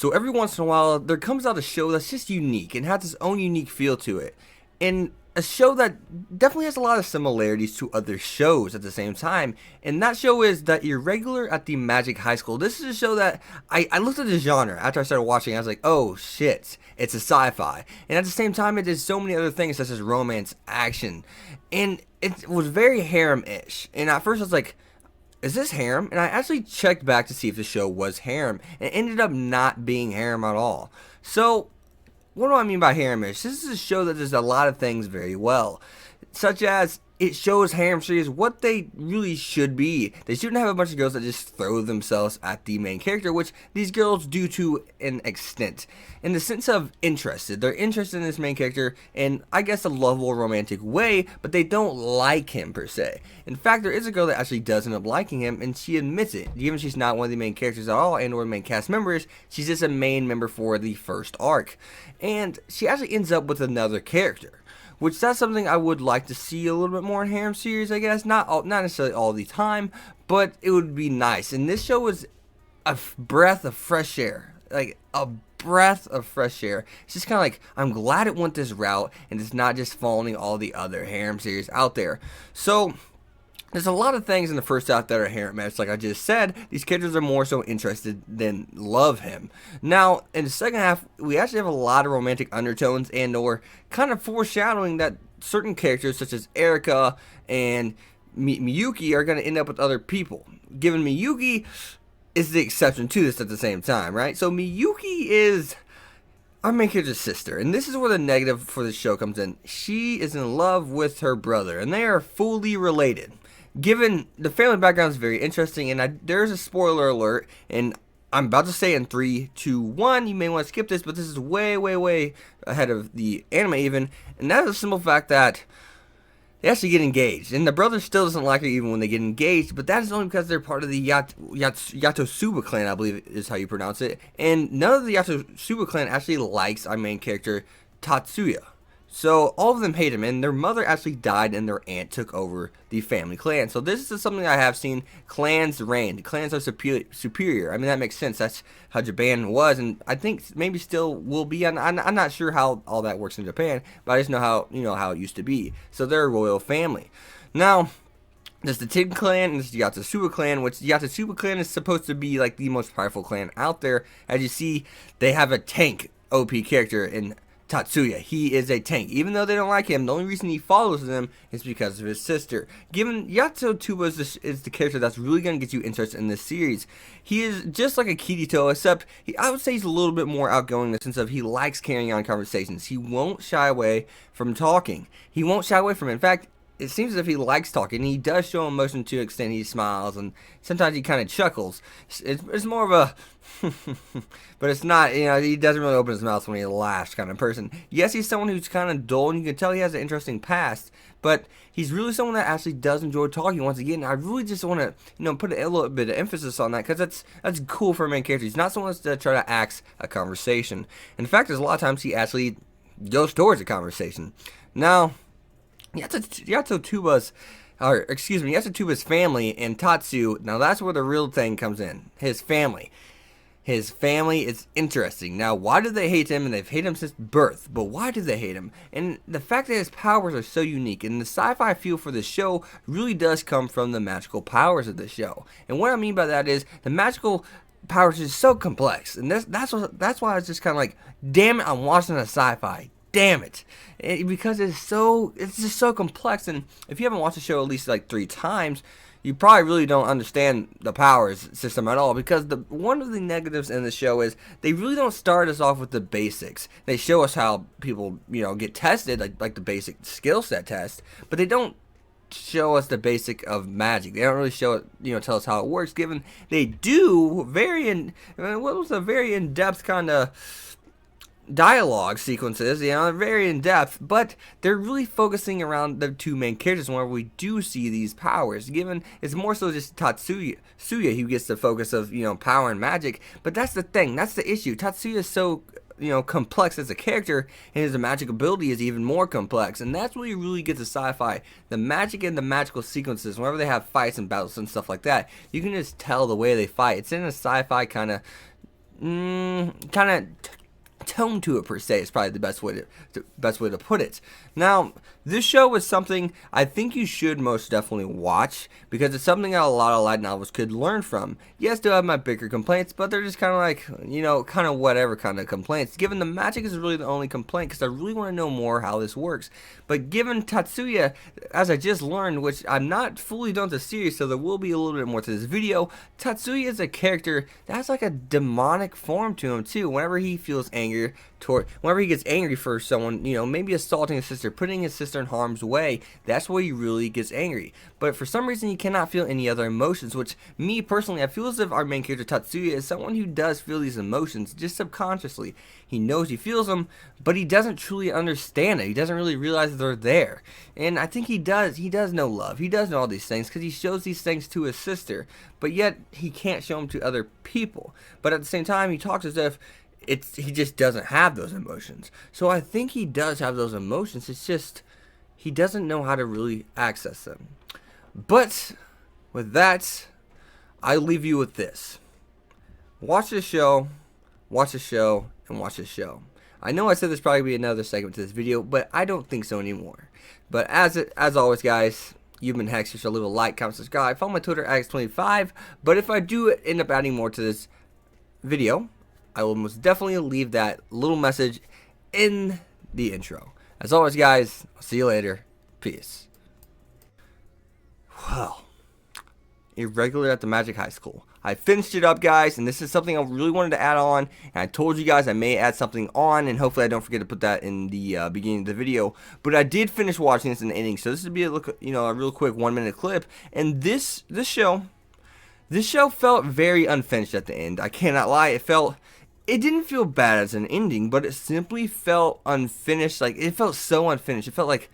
So every once in a while, there comes out a show that's just unique and has its own unique feel to it. And a show that definitely has a lot of similarities to other shows at the same time. And that show is The Irregular at the Magic High School. This is a show that I looked at the genre after I started watching. I was like, oh shit, it's a sci-fi. And at the same time, it did so many other things such as romance, action. And it was very harem-ish. And at first I was like, is this harem? And I actually checked back to see if the show was harem, and it ended up not being harem at all. So, what do I mean by harem-ish? This is a show that does a lot of things very well, such as it shows harem series what they really should be. They shouldn't have a bunch of girls that just throw themselves at the main character, which these girls do to an extent. In the sense of interested. They're interested in this main character in, I guess, a lovable romantic way, but they don't like him per se. In fact, there is a girl that actually does end up liking him, and she admits it. Even if she's not one of the main characters at all and or main cast members, she's just a main member for the first arc. And she actually ends up with another character, which that's something I would like to see a little bit more in harem series, I guess. Not necessarily all the time, but it would be nice. And this show was a breath of fresh air, like a breath of fresh air. It's just kind of like, I'm glad it went this route and it's not just following all the other harem series out there. So there's a lot of things in the first half that are harem match. Like I just said, these characters are more so interested than love him. Now, in the second half, we actually have a lot of romantic undertones and or kind of foreshadowing that certain characters such as Erika and Miyuki are going to end up with other people. Given Miyuki is the exception to this at the same time, right? So Miyuki is our main character's sister, and this is where the negative for the show comes in. She is in love with her brother, and they are fully related. Given the family background is very interesting, and there's a spoiler alert, and I'm about to say in 3, 2, 1, you may want to skip this, but this is way, way, way ahead of the anime even, and that is a simple fact that they actually get engaged, and the brother still doesn't like her even when they get engaged, but that is only because they're part of the Yatsuba clan, I believe is how you pronounce it, and none of the Yatsuba clan actually likes our main character, Tatsuya. So all of them hate him, and their mother actually died and their aunt took over the family clan. So this is something I have seen. Clans reign. Clans are superior. I mean, that makes sense. That's how Japan was, and I think maybe still will be. I'm not sure how all that works in Japan, but I just know how it used to be. So they're a royal family. Now, there's the Tin clan and there's the Yatsuba clan, which the Yatsuba clan is supposed to be like the most powerful clan out there. As you see, they have a tank OP character in Tatsuya. He is a tank. Even though they don't like him, the only reason he follows them is because of his sister. Given Yatsuba is the character that's really going to get you interested in this series. He is just like a Kirito, except I would say he's a little bit more outgoing in the sense of he likes carrying on conversations. He won't shy away from talking. He won't shy away from it. In fact, it seems as if he likes talking. He does show emotion to an extent. He smiles, and sometimes he kind of chuckles. It's more of a, but it's not, he doesn't really open his mouth when he laughs kind of person. Yes, he's someone who's kind of dull, and you can tell he has an interesting past, but he's really someone that actually does enjoy talking. Once again, I really just want to, put a little bit of emphasis on that, because that's cool for a main character. He's not someone that's try to axe a conversation. In fact, there's a lot of times he actually goes towards a conversation. Now, Yatsuba's family and Tatsu, now that's where the real thing comes in. His family. His family is interesting. Now, why do they hate him? And they've hated him since birth. But why do they hate him? And the fact that his powers are so unique. And the sci-fi feel for the show really does come from the magical powers of the show. And what I mean by that is the magical powers is so complex. And that's why I was just kind of like, damn it, I'm watching a sci-fi. Damn it. Because it's just so complex, and if you haven't watched the show at least like 3 times, you probably really don't understand the powers system at all, because one of the negatives in the show is they really don't start us off with the basics. They show us how people, get tested, like the basic skill set test, but they don't show us the basic of magic. They don't really show it, tell us how it works, given they do very in-depth kind of dialogue sequences, very in depth, but they're really focusing around the 2 main characters whenever we do see these powers. Given it's more so just Tatsuya who gets the focus of power and magic, but that's the thing, that's the issue. Tatsuya is so complex as a character, and his magic ability is even more complex, and that's where you really get the sci-fi, the magic and the magical sequences. Whenever they have fights and battles and stuff like that, you can just tell the way they fight. It's in a sci-fi kind kind of tone to it per se is probably the best way to put it. Now, this show is something I think you should most definitely watch because it's something that a lot of light novels could learn from. Yes, do have my bigger complaints, but they're just kind of like, kind of whatever kind of complaints. Given the magic is really the only complaint because I really want to know more how this works. But given Tatsuya, as I just learned, which I'm not fully done with the series, so there will be a little bit more to this video, Tatsuya is a character that has like a demonic form to him too. Whenever he feels anger whenever he gets angry for someone, maybe assaulting his sister, putting his sister in harm's way, that's where he really gets angry. But for some reason, he cannot feel any other emotions, which me personally, I feel as if our main character Tatsuya is someone who does feel these emotions just subconsciously. He knows he feels them, but he doesn't truly understand it. He doesn't really realize that they're there. And I think he does know love. He does know all these things because he shows these things to his sister, but yet he can't show them to other people. But at the same time, he talks as if he just doesn't have those emotions. So I think he does have those emotions. It's just he doesn't know how to really access them. But with that, I leave you with this. Watch the show, and watch the show. I know I said there's probably be another segment to this video, but I don't think so anymore. But as always, guys, you've been Hex. So leave a like, comment, subscribe. Follow my Twitter, X25. But if I do end up adding more to this video, I will most definitely leave that little message in the intro. As always, guys, I'll see you later. Peace. Well, Irregular at the Magic High School. I finished it up, guys, and this is something I really wanted to add on, and I told you guys I may add something on, and hopefully I don't forget to put that in the beginning of the video. But I did finish watching this in the ending, so this would be a real quick 1-minute clip. And this show felt very unfinished at the end. I cannot lie, it didn't feel bad as an ending, but it simply felt unfinished. Like, it felt so unfinished. It felt like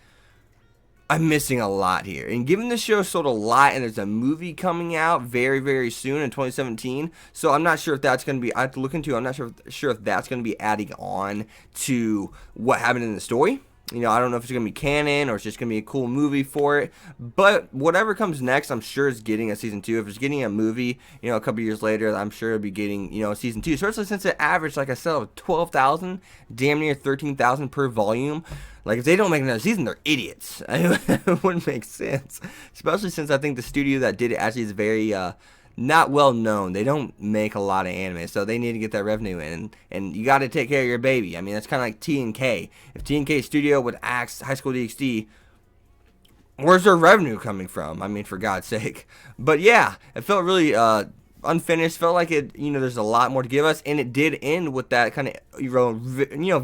I'm missing a lot here. And given the show sold a lot, and there's a movie coming out very, very soon in 2017, so I'm not sure if that's going to be, I have to look into, I'm not sure if that's going to be adding on to what happened in the story. I don't know if it's going to be canon or it's just going to be a cool movie for it. But whatever comes next, I'm sure it's getting a season 2. If it's getting a movie, a couple years later, I'm sure it'll be getting, season 2. Especially since it averaged, like I said, of 12,000, damn near 13,000 per volume. Like, if they don't make another season, they're idiots. It wouldn't make sense. Especially since I think the studio that did it actually is very, not well known. They don't make a lot of anime, so they need to get that revenue in, and you got to take care of your baby. I mean, that's kind of like T&K. If T&K Studio would axe High School DxD, where's their revenue coming from? I mean, for God's sake. But yeah, it felt really unfinished. Felt like it, there's a lot more to give us, and it did end with that kind of,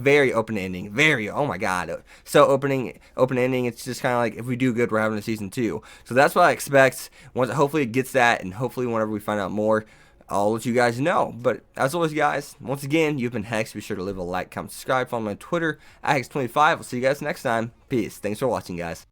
very open ending. Very, oh my God, so open ending. It's just kind of like, if we do good, we're having a season 2. So that's what I expect. Hopefully it gets that, and hopefully whenever we find out more, I'll let you guys know. But as always, guys, once again, you've been Hex. Be sure to leave a like, comment, subscribe, follow my Twitter, Hex25. I'll see you guys next time. Peace. Thanks for watching, guys.